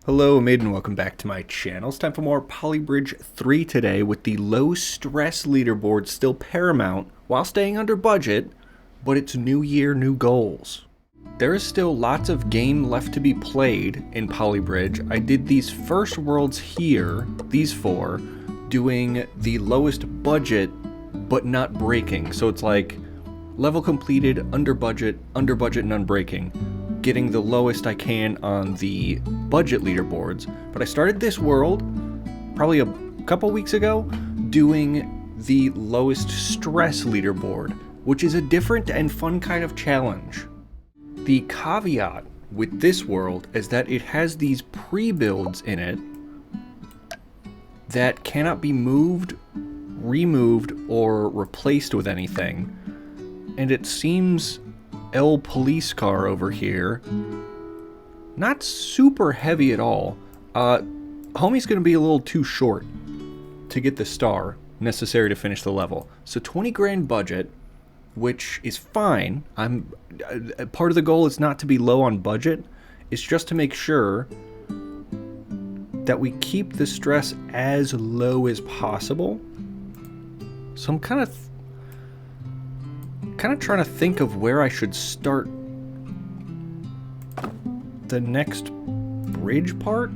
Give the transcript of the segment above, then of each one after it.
Hello maiden, welcome back to my channel. It's time for more Polybridge 3 today with the low stress leaderboard still paramount while staying under budget, but it's new year, new goals. There is still lots of game left to be played in Polybridge. I did these first worlds here, these four, doing the lowest budget but not breaking. So it's like level completed, under budget, and unbreaking. Getting the lowest I can on the budget leaderboards. But I started this world probably a couple weeks ago doing the lowest stress leaderboard, which is a different and fun kind of challenge. The caveat with this world is that it has these pre-builds in it that cannot be moved, removed, or replaced with anything. And it seems El police car over here, not super heavy at all. Homie's gonna be a little too short to get the star necessary to finish the level. So 20 grand budget, which is fine. Part of the goal is not to be low on budget. It's just to make sure that we keep the stress as low as possible. So I'm kind of trying to think of where I should start the next bridge part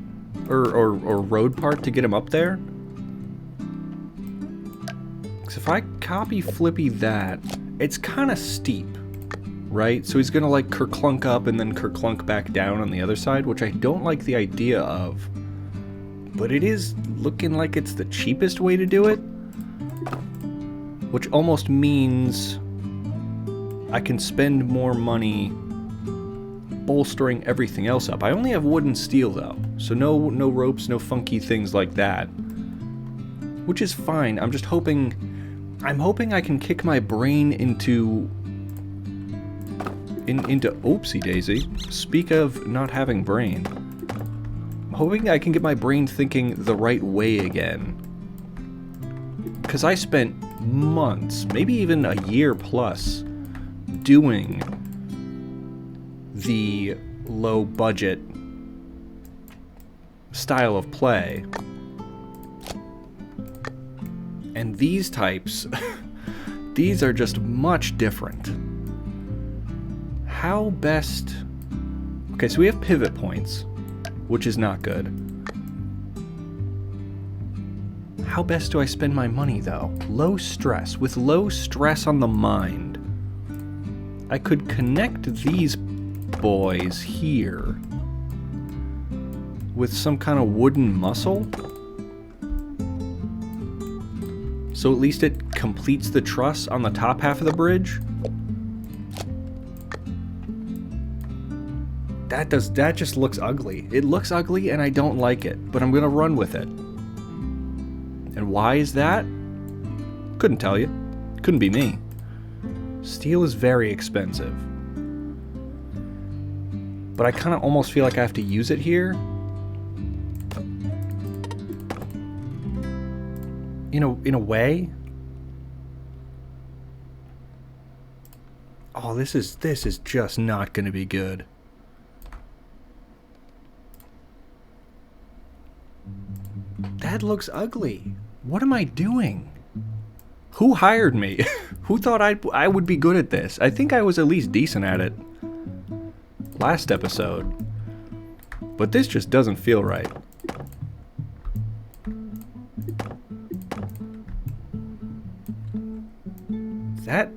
or road part to get him up there. Because if I copy Flippy that, it's kind of steep, right? So he's gonna like kerclunk up and then kerclunk back down on the other side, which I don't like the idea of. But it is looking like it's the cheapest way to do it, which almost means I can spend more money bolstering everything else up. I only have wood and steel though, so no ropes, no funky things like that, which is fine. I'm hoping I can kick my brain into oopsie daisy. Speak of not having brain. I'm hoping I can get my brain thinking the right way again. Because I spent months, maybe even a year plus, doing the low budget style of play. And these types, these are just much different. How best... Okay, so we have pivot points, which is not good. How best do I spend my money though? Low stress. With low stress on the mind, I could connect these boys here with some kind of wooden muscle. So at least it completes the truss on the top half of the bridge. That just looks ugly. It looks ugly and I don't like it, but I'm gonna run with it. And why is that? Couldn't tell you. Couldn't be me. Steel is very expensive. But I kind of almost feel like I have to use it here. In a way. Oh, this is just not going to be good. That looks ugly. What am I doing? Who hired me? Who thought I would be good at this? I think I was at least decent at it last episode. But this just doesn't feel right.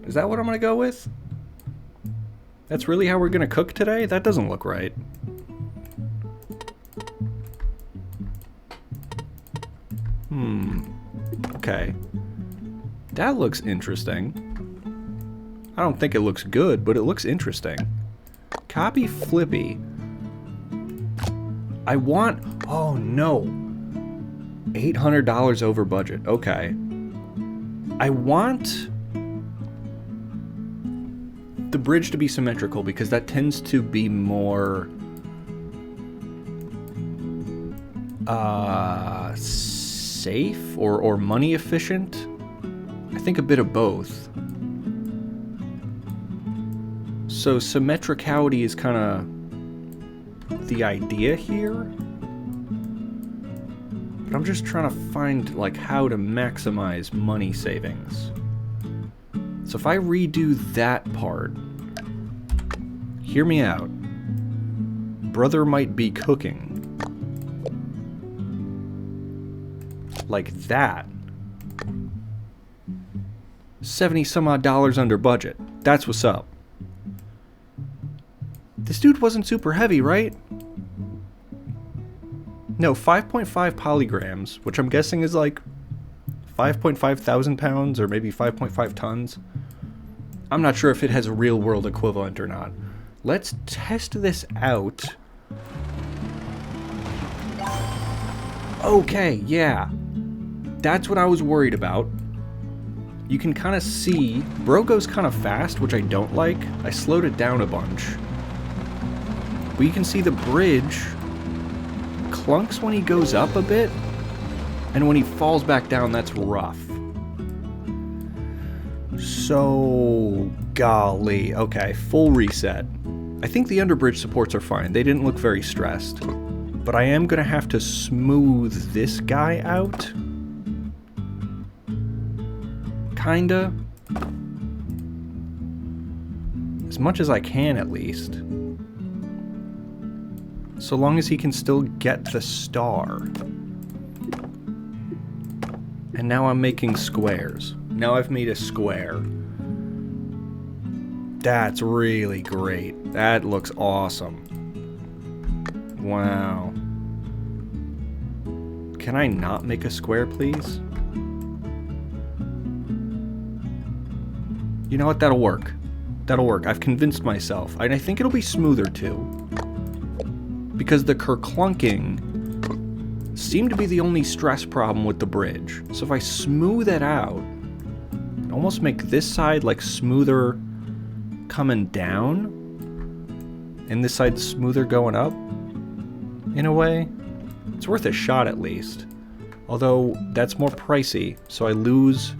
Is that what I'm gonna go with? That's really how we're gonna cook today? That doesn't look right. Okay. That looks interesting. I don't think it looks good, but it looks interesting. Copy Flippy. I want... Oh, no. $800 over budget. Okay. I want the bridge to be symmetrical because that tends to be more... safe or money efficient. I think a bit of both. So symmetricality is kind of the idea here. But I'm just trying to find, like, how to maximize money savings. So if I redo that part, hear me out. Brother might be cooking. Like that. 70 some odd dollars under budget. That's what's up. This dude wasn't super heavy, right? No, 5.5 polygrams, which I'm guessing is like 5.5 thousand pounds or maybe 5.5 tons. I'm not sure if it has a real world equivalent or not. Let's test this out. Okay, yeah. That's what I was worried about. You can kind of see, bro goes kind of fast, which I don't like. I slowed it down a bunch. But you can see the bridge clunks when he goes up a bit, and when he falls back down, that's rough. So, golly. Okay, full reset. I think the underbridge supports are fine. They didn't look very stressed. But I am going to have to smooth this guy out. Kinda. As much as I can, at least. So long as he can still get the star. And now I'm making squares. Now I've made a square. That's really great. That looks awesome. Wow. Can I not make a square, please? You know what? That'll work. That'll work. I've convinced myself. And I think it'll be smoother, too. Because the kerclunking seemed to be the only stress problem with the bridge. So if I smooth it out, and almost make this side, like, smoother coming down, and this side smoother going up, in a way, it's worth a shot at least. Although, that's more pricey, so I lose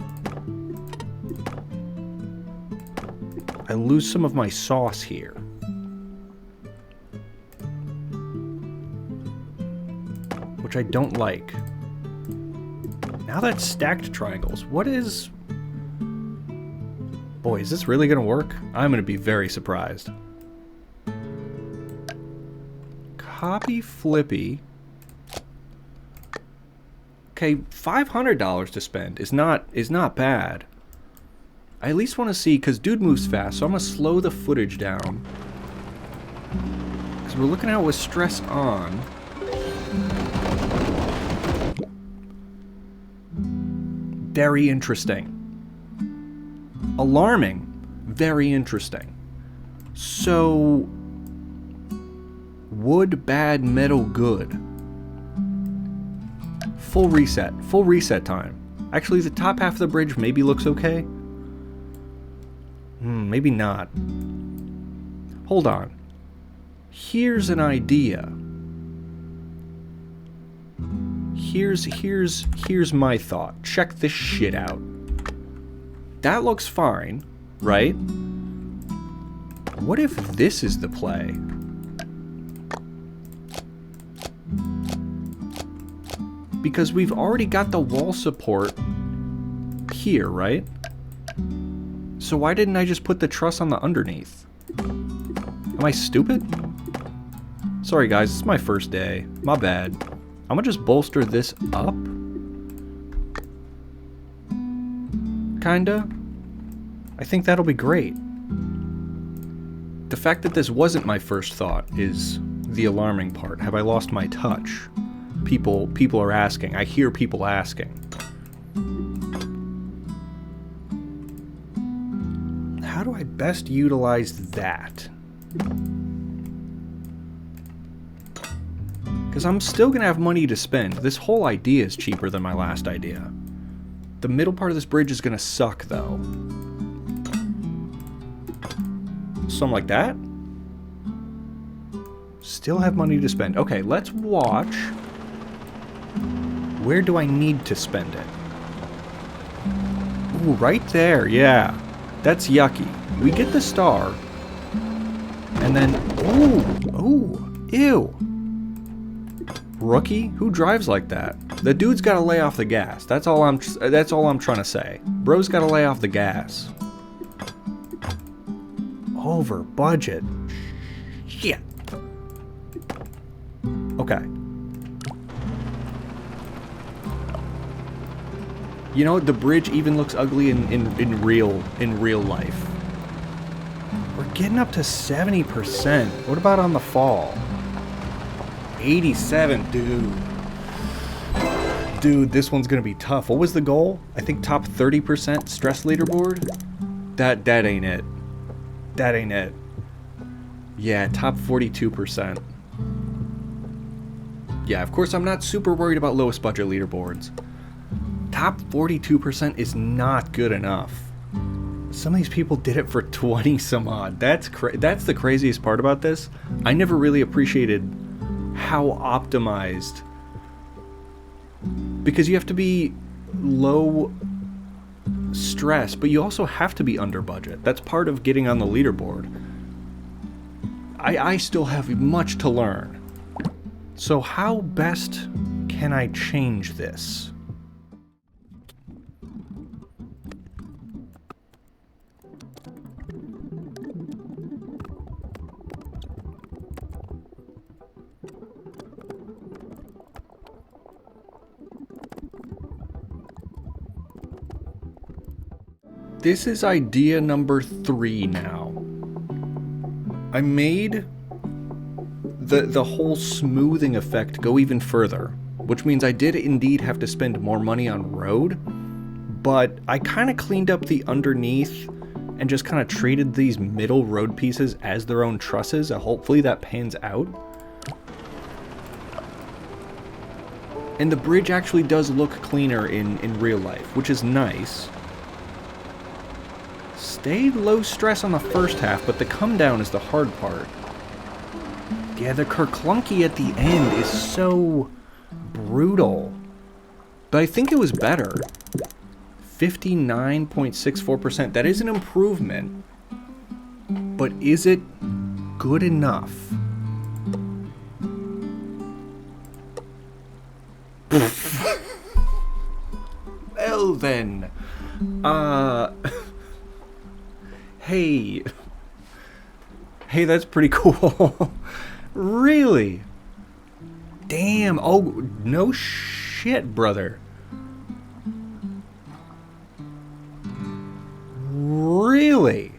some of my sauce here. Which I don't like. Now that's stacked triangles. What is... Boy, is this really gonna work? I'm gonna be very surprised. Copy Flippy. Okay, $500 to spend is not bad. I at least want to see, because dude moves fast, so I'm going to slow the footage down. Because we're looking at it with stress on. Very interesting. Alarming. Very interesting. So... wood bad, metal good. Full reset. Full reset time. Actually, the top half of the bridge maybe looks okay. Maybe not. Hold on. Here's an idea. Here's my thought. Check this shit out. That looks fine, right? What if this is the play? Because we've already got the wall support here, right? So why didn't I just put the truss on the underneath? Am I stupid? Sorry guys, it's my first day. My bad. I'm gonna just bolster this up. Kinda. I think that'll be great. The fact that this wasn't my first thought is the alarming part. Have I lost my touch? People are asking. I hear people asking. How do I best utilize that? Because I'm still going to have money to spend. This whole idea is cheaper than my last idea. The middle part of this bridge is going to suck, though. Something like that? Still have money to spend. Okay, let's watch. Where do I need to spend it? Ooh, right there, yeah. That's yucky. We get the star. And then, ooh, ew. Rookie? Who drives like that? The dude's gotta lay off the gas. That's all I'm trying to say. Bro's gotta lay off the gas. Over budget. Shit. Okay. You know, the bridge even looks ugly in real life. We're getting up to 70%. What about on the fall? 87, dude. Dude, this one's gonna be tough. What was the goal? I think top 30% stress leaderboard? That ain't it. That ain't it. Yeah, top 42%. Yeah, of course I'm not super worried about lowest budget leaderboards. Top 42% is not good enough. Some of these people did it for 20 some odd. That's the craziest part about this. I never really appreciated how optimized, because you have to be low stress, but you also have to be under budget. That's part of getting on the leaderboard. I still have much to learn. So how best can I change this? This is idea number 3 now. I made the whole smoothing effect go even further, which means I did indeed have to spend more money on road, but I kind of cleaned up the underneath and just kind of treated these middle road pieces as their own trusses, and hopefully that pans out. And the bridge actually does look cleaner in real life, which is nice. Stayed low stress on the first half, but the come down is the hard part. Yeah, the kerclunky at the end is so brutal. But I think it was better. 59.64%. That is an improvement. But is it good enough? Well then. Hey, that's pretty cool. Really? Damn. Oh, no shit, brother. Really?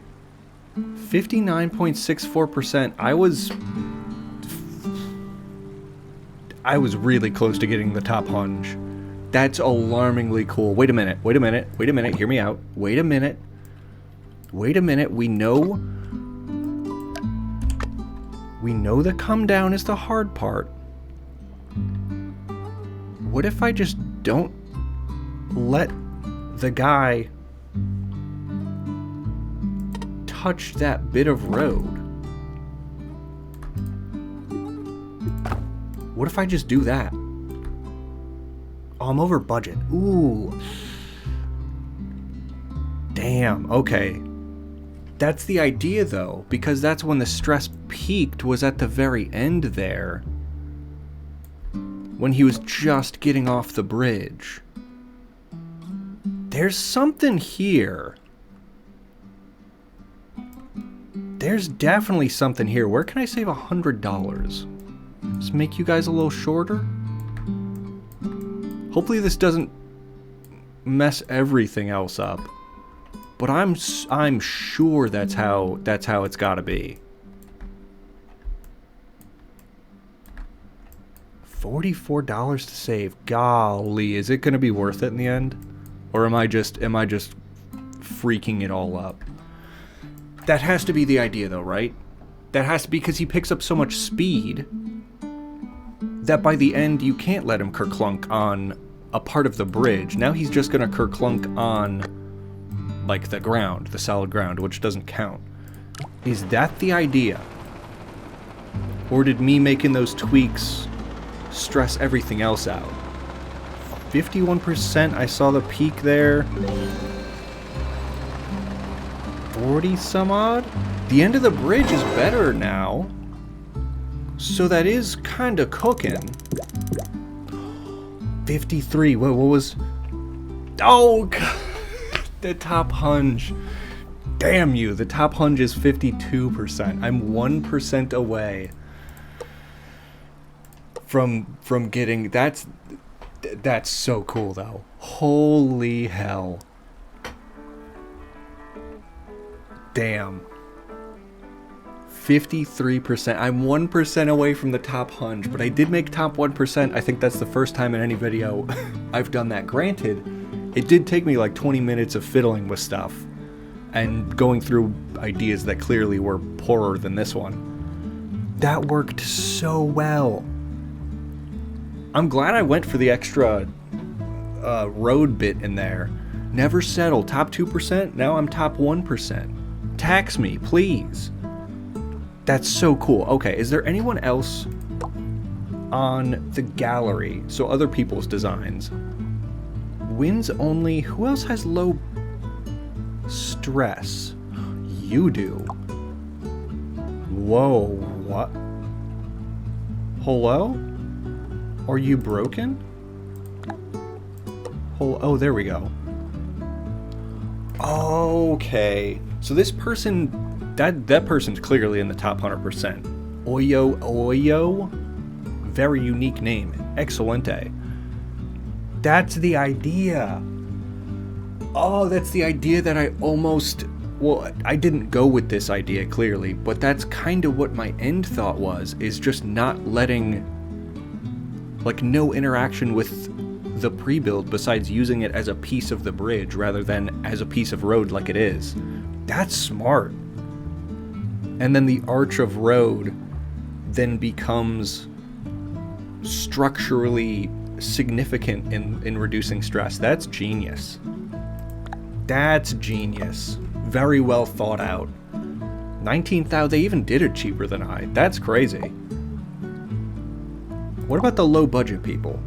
59.64%. I was really close to getting the top hunch. That's alarmingly cool. Wait a minute. Hear me out. Wait a minute. We know the come down is the hard part. What if I just don't let the guy touch that bit of road? What if I just do that? Oh, I'm over budget. Ooh. Damn, okay. That's the idea, though, because that's when the stress peaked, was at the very end there. When he was just getting off the bridge. There's something here. There's definitely something here. Where can I save $100? Just make you guys a little shorter? Hopefully this doesn't mess everything else up. But I'm sure that's how it's got to be. $44 to save. Golly, is it going to be worth it in the end? Or am I just freaking it all up? That has to be the idea, though, right? That has to be, because he picks up so much speed that by the end you can't let him kerclunk on a part of the bridge. Now he's just going to kerclunk on, like, the ground, the solid ground, which doesn't count. Is that the idea? Or did me making those tweaks stress everything else out? 51%, I saw the peak there. 40 some odd? The end of the bridge is better now. So that is kind of cooking. 53. What was... Oh, God. The top hunch. Damn you. The top hunch is 52%. I'm 1% away from getting... That's so cool, though. Holy hell. Damn. 53%. I'm 1% away from the top hunch, but I did make top 1%. I think that's the first time in any video I've done that. Granted, it did take me like 20 minutes of fiddling with stuff and going through ideas that clearly were poorer than this one. That worked so well. I'm glad I went for the extra road bit in there. Never settle. Top 2%? Now I'm top 1%. Tax me, please. That's so cool. Okay, is there anyone else on the gallery? So other people's designs. Wins only. Who else has low stress? You do. Whoa, what? Hello? Are you broken? Oh, there we go. Okay. So this person, that person's clearly in the top 100%. Oyo. Very unique name. Excelente. That's the idea. Oh, that's the idea that I almost... Well, I didn't go with this idea, clearly, but that's kind of what my end thought was, is just not letting... Like, no interaction with the pre-build besides using it as a piece of the bridge rather than as a piece of road like it is. That's smart. And then the arch of road then becomes structurally significant in reducing stress. That's genius. That's genius. Very well thought out. 19,000, they even did it cheaper than I. That's crazy. What about the low budget people?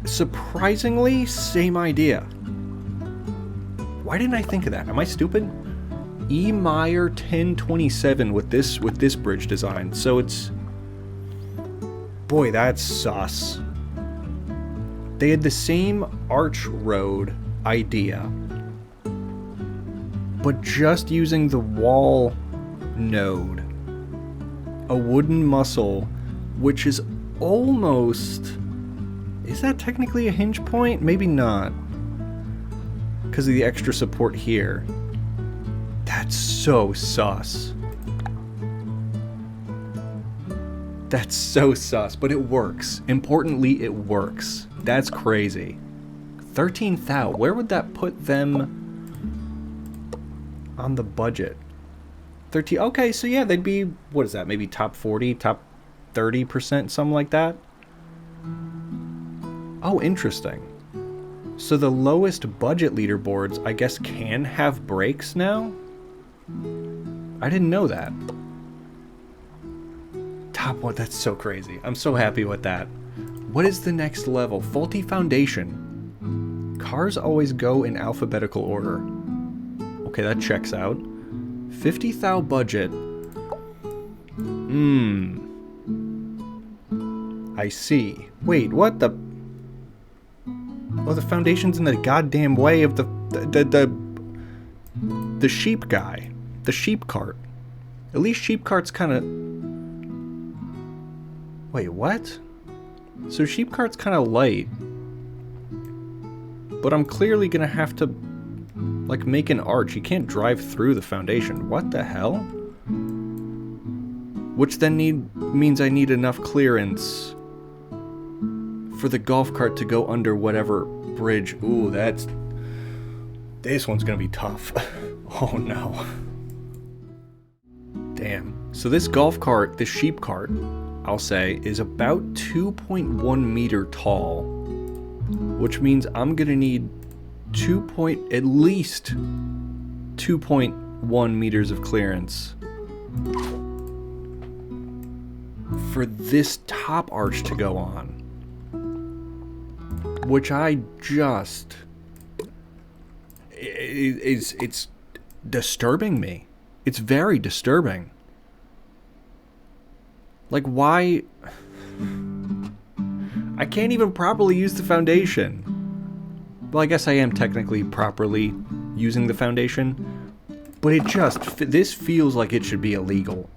Surprisingly, same idea. Why didn't I think of that? Am I stupid? E. Meyer 1027 with this bridge design. So it's... Boy, that's sus. They had the same arch road idea, but just using the wall node. A wooden muscle, which is almost... Is that technically a hinge point? Maybe not. Because of the extra support here. That's so sus. That's so sus, but it works. Importantly, it works. That's crazy. 13,000. Where would that put them on the budget? 13. Okay, so yeah, they'd be, what is that? Maybe top 40, top 30%, something like that. Oh, interesting. So the lowest budget leaderboards, I guess, can have breaks now? I didn't know that. Top one, that's so crazy. I'm so happy with that. What is the next level? Faulty foundation. Cars always go in alphabetical order. Okay, that checks out. 50,000 budget. I see. Wait, what the... Oh, the foundation's in the goddamn way of the sheep guy. The sheep cart. At least sheep cart's kind of... Wait, what? So sheep cart's kind of light. But I'm clearly gonna have to, like, make an arch. You can't drive through the foundation. What the hell? Which then means I need enough clearance for the golf cart to go under whatever bridge. Ooh, this one's gonna be tough. Oh no. Damn. So this golf cart, this sheep cart, I'll say, is about 2.1 meter tall, which means I'm gonna need at least 2.1 meters of clearance for this top arch to go on, which it's disturbing me. It's very disturbing. Like, why? I can't even properly use the foundation. Well, I guess I am technically properly using the foundation, but this feels like it should be illegal.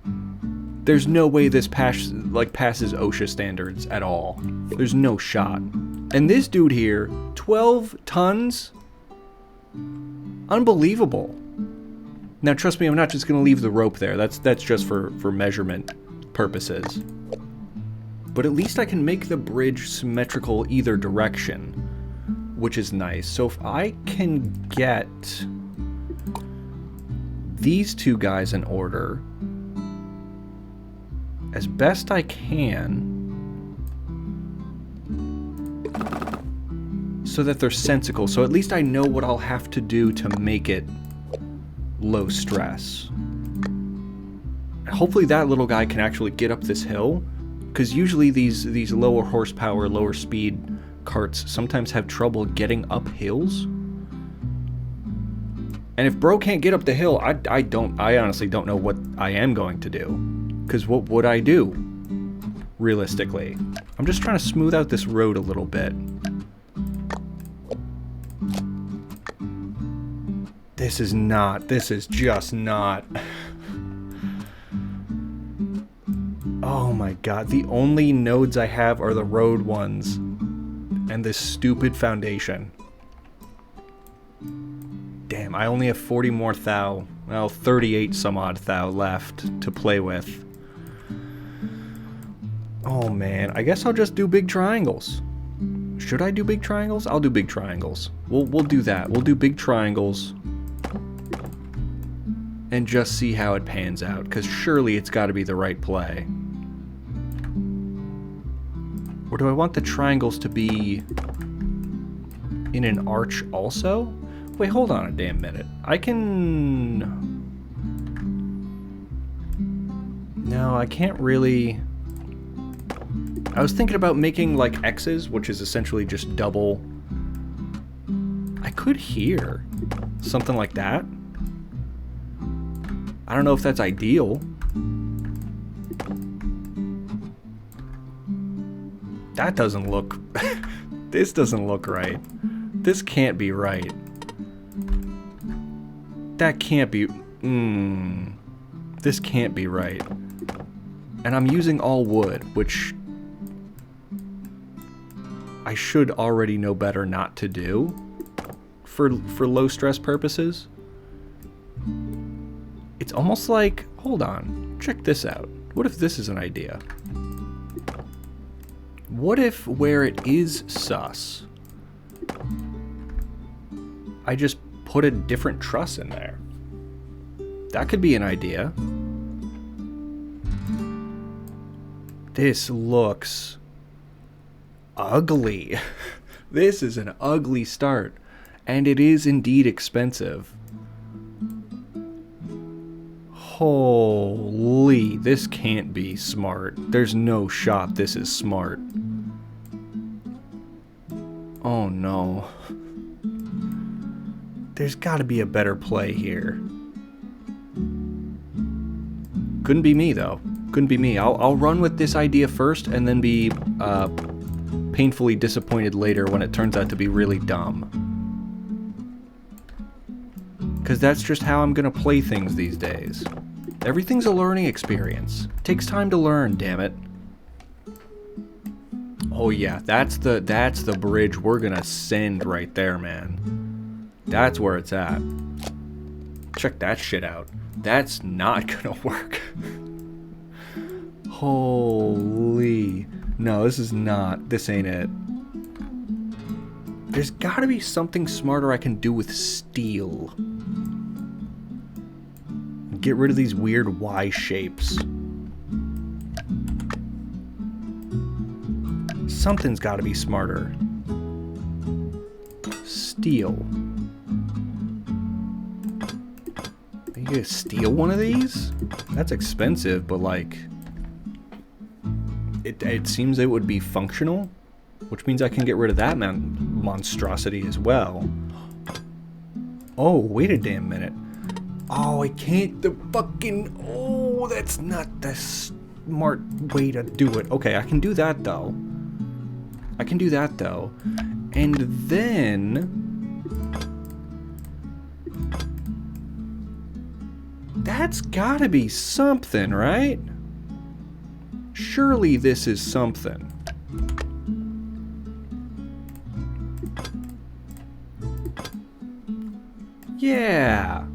There's no way this passes OSHA standards at all. There's no shot. And this dude here, 12 tons? Unbelievable. Now trust me, I'm not just gonna leave the rope there. That's just for measurement purposes. But at least I can make the bridge symmetrical either direction, which is nice. So if I can get these two guys in order as best I can, so that they're sensical, so at least I know what I'll have to do to make it low stress. Hopefully that little guy can actually get up this hill, because usually these lower horsepower, lower speed carts sometimes have trouble getting up hills. And if bro can't get up the hill, I honestly don't know what I am going to do. Because what would I do, realistically? I'm just trying to smooth out this road a little bit. This is just not. Oh my god, the only nodes I have are the road ones and this stupid foundation. Damn, I only have 40 more thou, well, 38 some odd thou left to play with. Oh man, I guess I'll just do big triangles. Should I do big triangles? I'll do big triangles. We'll do that. We'll do big triangles and just see how it pans out, because surely it's got to be the right play. Or do I want the triangles to be in an arch also? Wait, hold on a damn minute. I can... No, I can't really... I was thinking about making like X's, which is essentially just double... I could hear something like that. I don't know if that's ideal. That doesn't look... This doesn't look right. This can't be right. That can't be... This can't be right. And I'm using all wood, which I should already know better not to do for low stress purposes. It's almost like... Hold on. Check this out. What if this is an idea? What if where it is sus, I just put a different truss in there? That could be an idea. This looks ugly. This is an ugly start. And it is indeed expensive. Holy, this can't be smart. There's no shot this is smart. Oh no. There's gotta be a better play here. Couldn't be me though. Couldn't be me. I'll run with this idea first and then be painfully disappointed later when it turns out to be really dumb. Because that's just how I'm gonna play things these days. Everything's a learning experience. It takes time to learn, damn it. Oh yeah, that's the bridge we're gonna send right there, man. That's where it's at. Check that shit out. That's not gonna work. Holy. No, this ain't it. There's gotta be something smarter I can do with steel. Get rid of these weird Y shapes. Something's gotta be smarter. Steel. You gonna steal one of these? That's expensive, but like... It seems it would be functional, which means I can get rid of that monstrosity as well. Oh, wait a damn minute. Oh, I can't, oh, that's not the smart way to do it. Okay, I can do that though. I can do that though. And then that's gotta be something, right? Surely this is something. Yeah.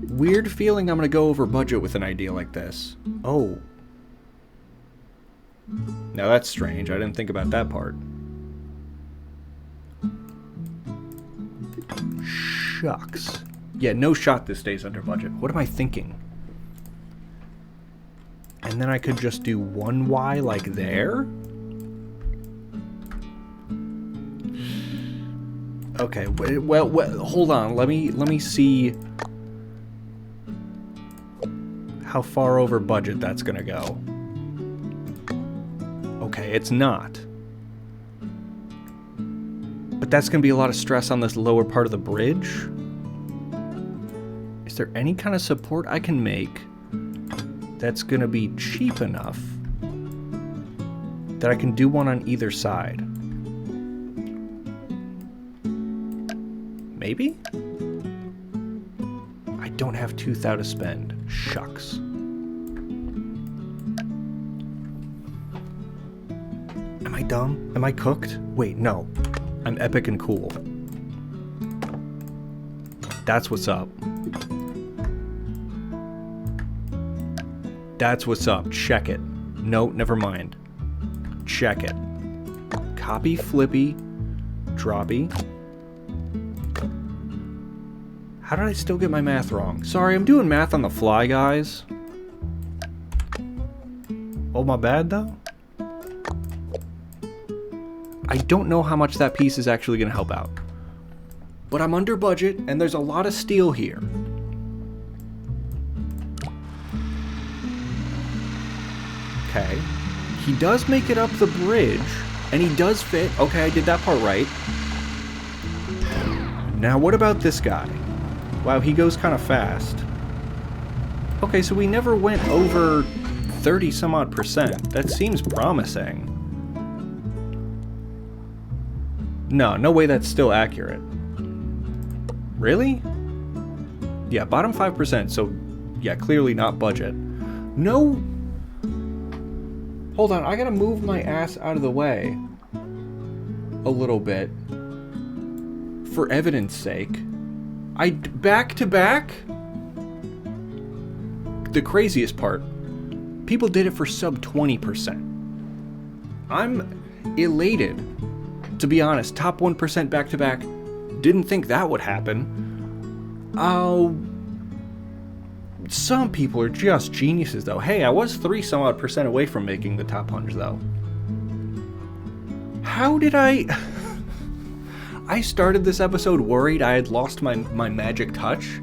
Weird feeling I'm gonna go over budget with an idea like this. Oh. Now that's strange. I didn't think about that part. Shucks. Yeah, no shot this stays under budget. What am I thinking? And then I could just do 1Y like there? Okay, well, hold on. Let me see how far over budget that's gonna go. Okay, it's not. But that's gonna be a lot of stress on this lower part of the bridge. Is there any kind of support I can make that's gonna be cheap enough that I can do one on either side? Maybe? I don't have 2,000 to spend. Shucks. Am I dumb? Am I cooked? Wait, no. I'm epic and cool. That's what's up. That's what's up. Check it. No, never mind. Check it. Copy Flippy. Droppy. How did I still get my math wrong? Sorry, I'm doing math on the fly, guys. Oh, my bad, though? I don't know how much that piece is actually going to help out. But I'm under budget, and there's a lot of steel here. Okay. He does make it up the bridge, and he does fit. Okay, I did that part right. Now, what about this guy? Wow, he goes kind of fast. Okay, so we never went over 30 some odd %. That seems promising. No way that's still accurate. Really? Yeah, bottom 5%, so yeah, clearly not budget. No. Hold on, I gotta move my ass out of the way a little bit for evidence sake. Back to back? The craziest part, people did it for sub 20%. I'm elated, to be honest. Top 1% back to back. Didn't think that would happen. Oh, some people are just geniuses though. Hey, I was 3 some odd % away from making the top 100 though. How did I started this episode worried I had lost my magic touch.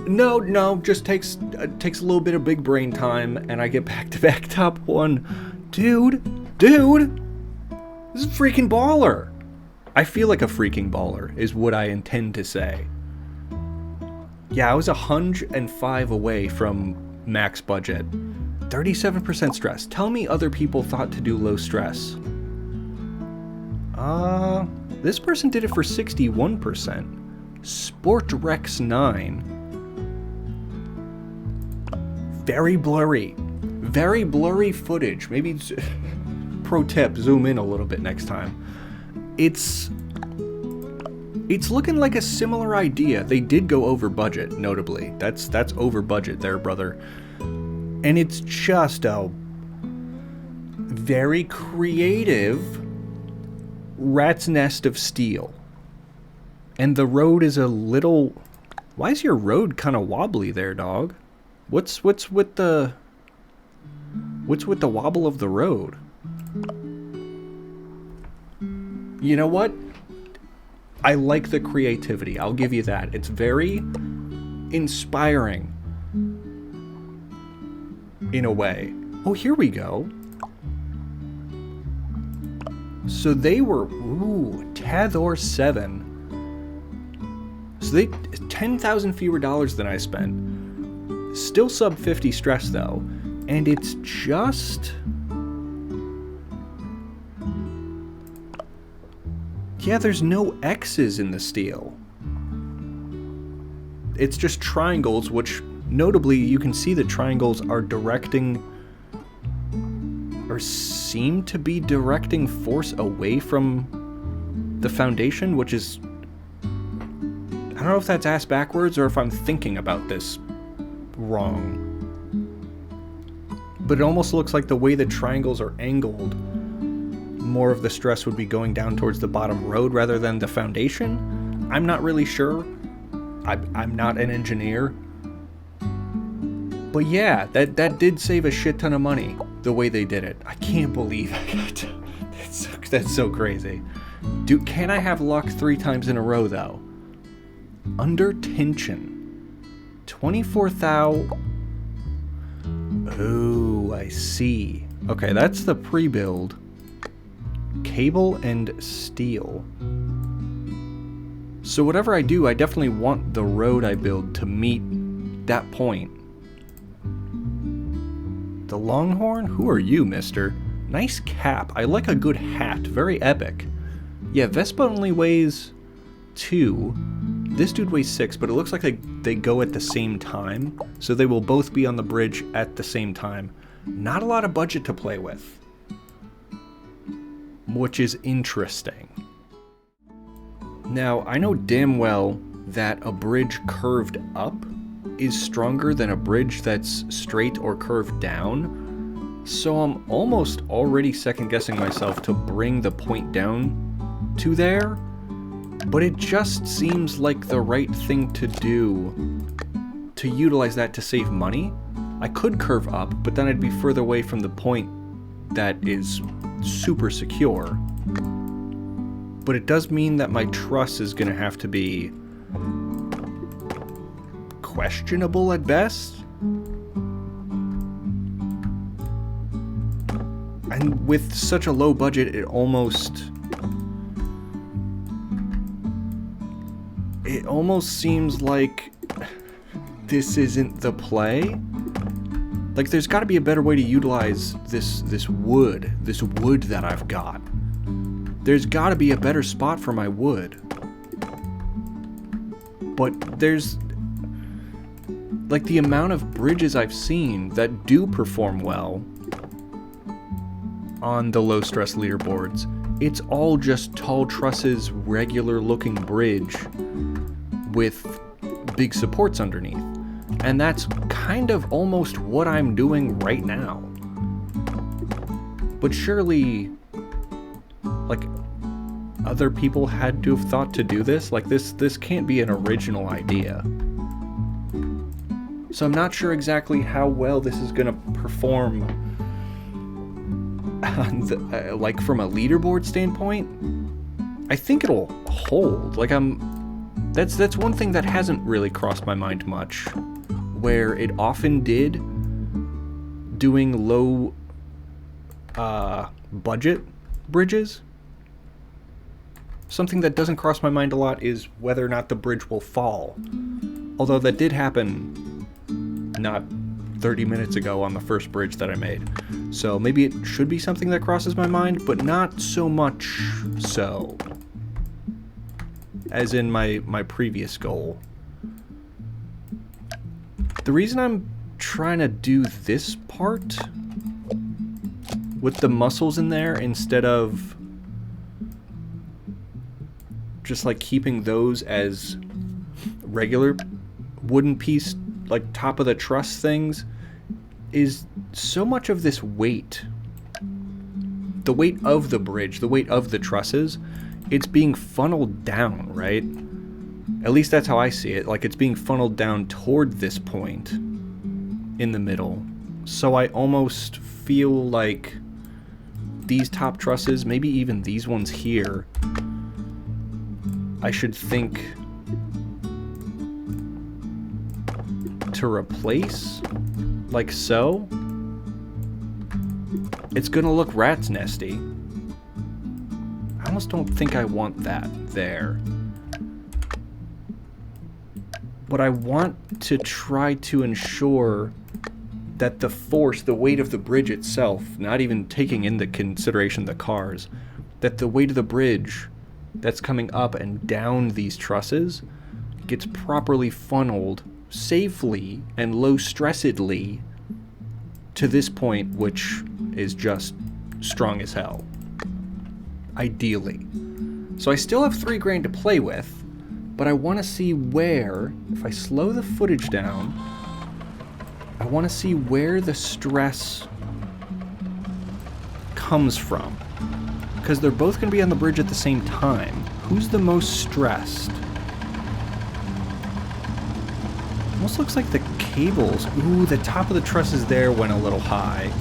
No, just takes a little bit of big brain time, and I get back-to-back top 1. Dude, this is a freaking baller. I feel like a freaking baller, is what I intend to say. Yeah, I was 105 away from max budget. 37% stress. Tell me other people thought to do low stress. This person did it for 61%. Sportrex 9. Very blurry footage. Maybe pro tip, zoom in a little bit next time. It's looking like a similar idea. They did go over budget, notably. That's over budget there, brother. And it's just a very creative rat's nest of steel. And the road is a little... Why is your road kind of wobbly there, dog? What's with the wobble of the road? You know what? I like the creativity. I'll give you that. It's very inspiring in a way. Oh, here we go. So they were, Tathor 7. So they, 10,000 fewer dollars than I spent. Still sub 50 stress though. And it's just Yeah, there's no X's in the steel. It's just triangles, which notably you can see the triangles are directing, or seem to be directing, force away from the foundation, which is, I don't know if that's ass backwards or if I'm thinking about this wrong. But it almost looks like the way the triangles are angled, more of the stress would be going down towards the bottom road rather than the foundation. I'm not really sure. I'm not an engineer. But yeah, that did save a shit ton of money, the way they did it. I can't believe it. That's so crazy. Can I have luck 3 times in a row, though? Under tension. 24,000. Oh, I see. Okay, that's the pre-build. Cable and steel. So whatever I do, I definitely want the road I build to meet that point. The Longhorn? Who are you, mister? Nice cap. I like a good hat. Very epic. Yeah, Vespa only weighs 2. This dude weighs 6, but it looks like they go at the same time. So they will both be on the bridge at the same time. Not a lot of budget to play with. Which is interesting. Now, I know damn well that a bridge curved up is stronger than a bridge that's straight or curved down, so I'm almost already second-guessing myself to bring the point down to there, but it just seems like the right thing to do to utilize that to save money. I could curve up, but then I'd be further away from the point that is super secure. But it does mean that my truss is going to have to be questionable at best. And with such a low budget, it almost seems like this isn't the play. Like, there's got to be a better way to utilize this wood that I've got. There's got to be a better spot for my wood. But there's, like, the amount of bridges I've seen that do perform well on the low stress leaderboards, it's all just tall trusses, regular looking bridge with big supports underneath. And that's kind of almost what I'm doing right now. But surely, like, other people had to have thought to do this. Like, this can't be an original idea. So I'm not sure exactly how well this is gonna perform on the, like, from a leaderboard standpoint. I think it'll hold. Like, that's one thing that hasn't really crossed my mind much, where it often did doing low budget bridges. Something that doesn't cross my mind a lot is whether or not the bridge will fall. Although that did happen not 30 minutes ago on the first bridge that I made. So maybe it should be something that crosses my mind, but not so much so as in my previous goal. The reason I'm trying to do this part with the muscles in there instead of just like keeping those as regular wooden piece, like top of the truss things, is so much of this weight, the weight of the bridge, the weight of the trusses, it's being funneled down, right? At least that's how I see it. Like, it's being funneled down toward this point in the middle. So I almost feel like these top trusses, maybe even these ones here, I should think to replace, like so. It's gonna look rat's nesty. I almost don't think I want that there. But I want to try to ensure that the force, the weight of the bridge itself, not even taking into consideration the cars, that the weight of the bridge that's coming up and down these trusses gets properly funneled safely and low stressedly to this point, which is just strong as hell. Ideally. So I still have $3,000 to play with, but I want to see where, if I slow the footage down, I want to see where the stress comes from. Because they're both going to be on the bridge at the same time. Who's the most stressed? Almost looks like the cables. Ooh, the top of the trusses there went a little high.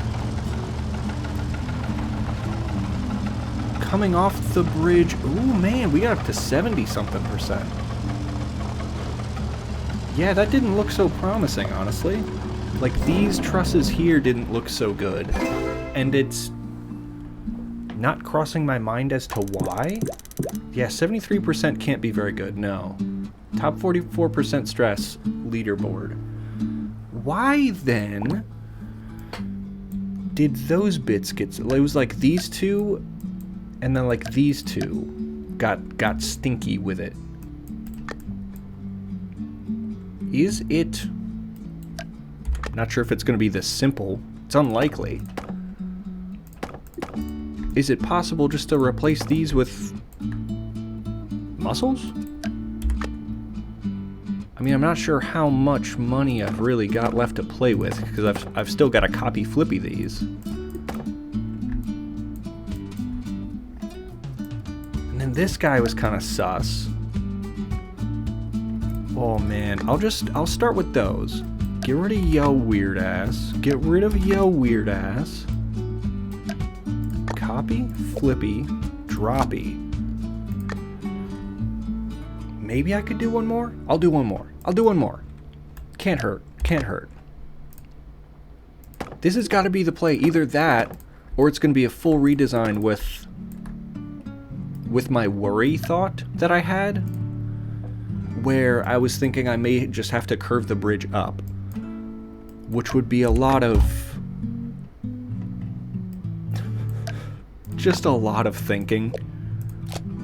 Coming off the bridge. Ooh, man, we got up to 70-something%. Yeah, that didn't look so promising, honestly. Like, these trusses here didn't look so good. And it's not crossing my mind as to why. Yeah, 73% can't be very good, no. Top 44% stress leaderboard. Why then did those bits get... It was like these two, and then like these two got stinky with it. Is it... Not sure if it's going to be this simple. It's unlikely. Is it possible just to replace these with muscles? I mean, I'm not sure how much money I've really got left to play with, because I've still got to copy flippy these. And then this guy was kind of sus. Oh man, I'll start with those. Get rid of yo weird ass. Get rid of yo weird ass. Copy, flippy, droppy. Maybe I could do one more? I'll do one more. I'll do one more. Can't hurt. Can't hurt. This has got to be the play. Either that, or it's going to be a full redesign with my worry thought that I had, where I was thinking I may just have to curve the bridge up, which would be a lot of... just a lot of thinking.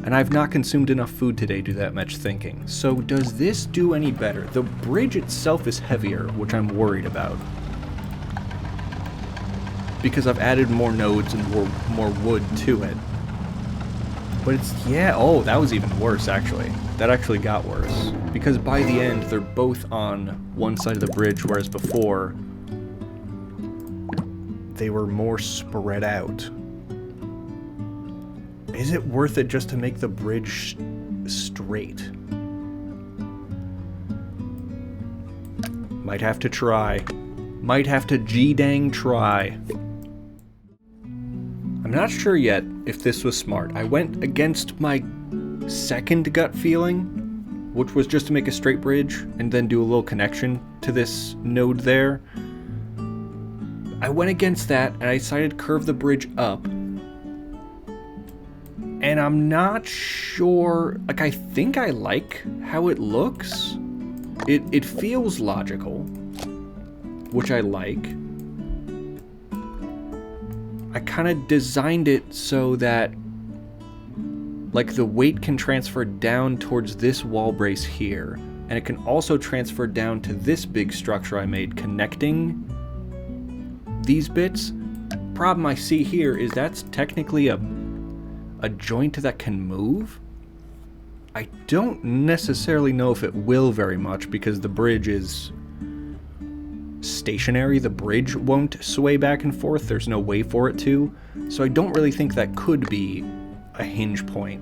And I've not consumed enough food today to do that much thinking. So does this do any better? The bridge itself is heavier, which I'm worried about. Because I've added more nodes and more wood to it. But it's, yeah, oh, that was even worse, actually. That actually got worse. Because by the end, they're both on one side of the bridge, whereas before, they were more spread out. Is it worth it just to make the bridge straight? Might have to try. Might have to G-dang try. I'm not sure yet if this was smart. I went against my second gut feeling, which was just to make a straight bridge and then do a little connection to this node there. I went against that and I decided to curve the bridge up. And I'm not sure, like, I think I like how it looks. It feels logical, which I like. I kind of designed it so that, like, the weight can transfer down towards this wall brace here, and it can also transfer down to this big structure I made connecting these bits. Problem I see here is that's technically a joint that can move. I don't necessarily know if it will very much because the bridge is stationary. The bridge won't sway back and forth. There's no way for it to. So I don't really think that could be a hinge point.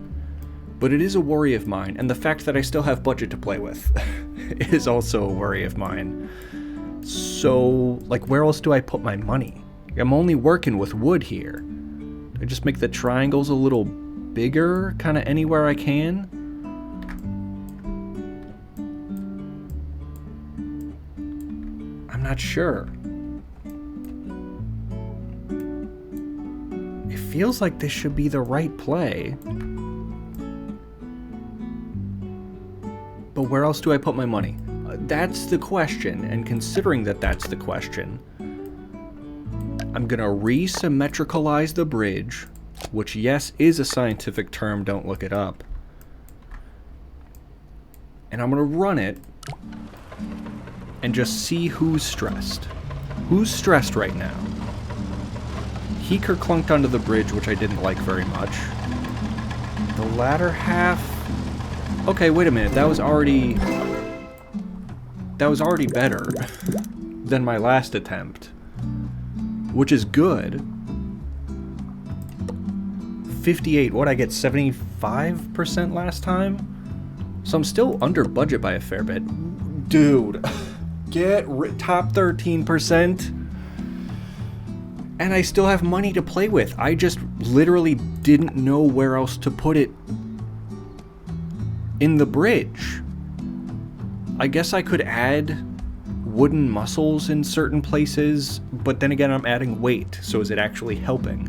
But it is a worry of mine, and the fact that I still have budget to play with is also a worry of mine. So, like, where else do I put my money? I'm only working with wood here. I just make the triangles a little bigger, kind of anywhere I can. I'm not sure. It feels like this should be the right play. But where else do I put my money? That's the question, and considering that that's the question, I'm gonna re-symmetricalize the bridge, which, yes, is a scientific term, don't look it up. And I'm going to run it and just see who's stressed. Who's stressed right now? Heeker clunked onto the bridge, which I didn't like very much. The latter half... Okay, wait a minute. That was already better than my last attempt, which is good. 58. What, I get 75% last time? So I'm still under budget by a fair bit. Dude, top 13%. And I still have money to play with. I just literally didn't know where else to put it in the bridge. I guess I could add wooden muscles in certain places, but then again, I'm adding weight, so is it actually helping?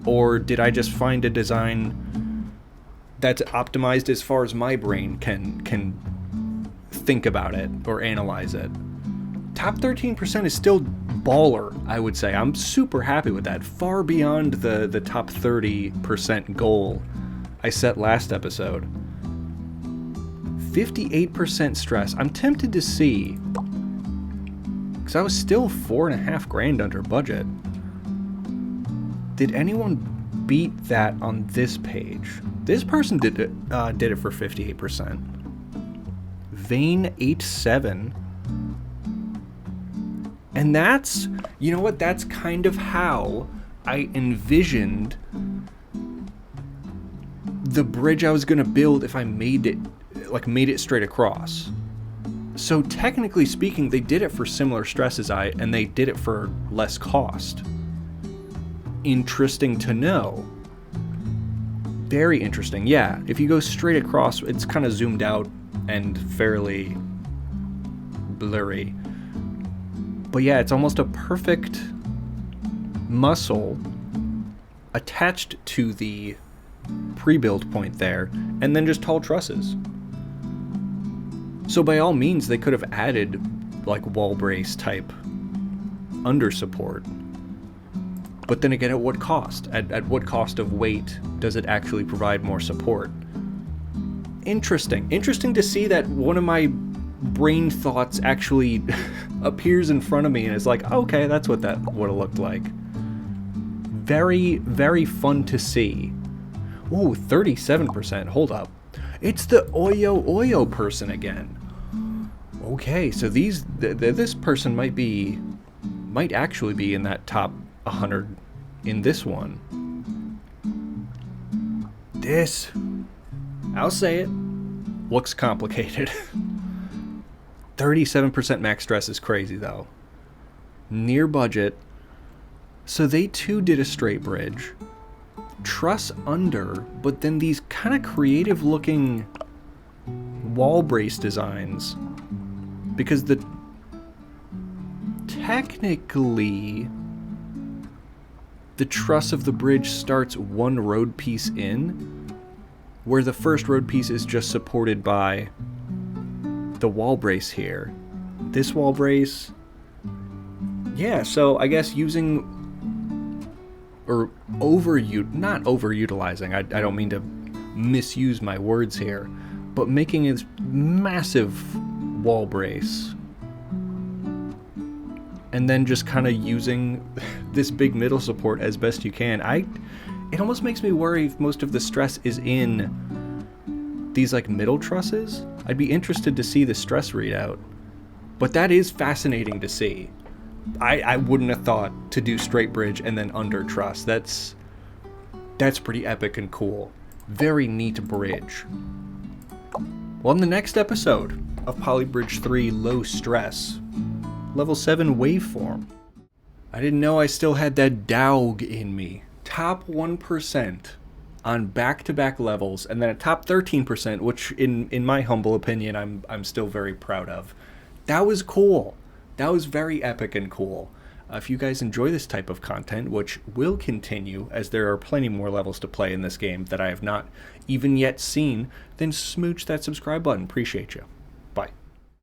Or did I just find a design that's optimized as far as my brain can think about it or analyze it? Top 13% is still baller, I would say. I'm super happy with that. Far beyond the top 30% goal I set last episode. 58% stress. I'm tempted to see, because I was still $4,500 under budget. Did anyone beat that on this page? This person did it for 58%. Vane87. And that's, you know what, that's kind of how I envisioned the bridge I was going to build if I made it straight across. So technically speaking, they did it for similar stress as and they did it for less cost. Interesting to know. Very interesting. Yeah, if you go straight across, it's kind of zoomed out and fairly blurry. But yeah, it's almost a perfect muscle attached to the pre-build point there, and then just tall trusses. So by all means, they could have added like wall brace type under support. But then again, at what cost? At what cost of weight does it actually provide more support? Interesting. Interesting to see that one of my brain thoughts actually appears in front of me and is like, okay, that's what that would have looked like. Very, very fun to see. Ooh, 37%. Hold up. It's the Oyo person again. Okay, so this person might actually be in that top 100 in this one. This, I'll say it, looks complicated. 37% max stress is crazy though. Near budget. So they too did a straight bridge. Truss under, but then these kind of creative looking wall brace designs. Because technically the truss of the bridge starts one road piece in, where the first road piece is just supported by the wall brace here. This wall brace. Yeah, so I guess using or not overutilizing, I don't mean to misuse my words here, but making this massive wall brace and then just kind of using this big middle support as best you can. It almost makes me worry if most of the stress is in these like middle trusses. I'd be interested to see the stress readout, but that is fascinating to see. I wouldn't have thought to do straight bridge and then under truss. That's pretty epic and cool. Very neat bridge. Well, in the next episode of Polybridge 3 Low Stress, Level 7 Waveform. I didn't know I still had that dog in me. Top 1% on back-to-back levels, and then a top 13%, which in my humble opinion, I'm still very proud of. That was cool. That was very epic and cool. If you guys enjoy this type of content, which will continue as there are plenty more levels to play in this game that I have not even yet seen, then smooch that subscribe button. Appreciate you.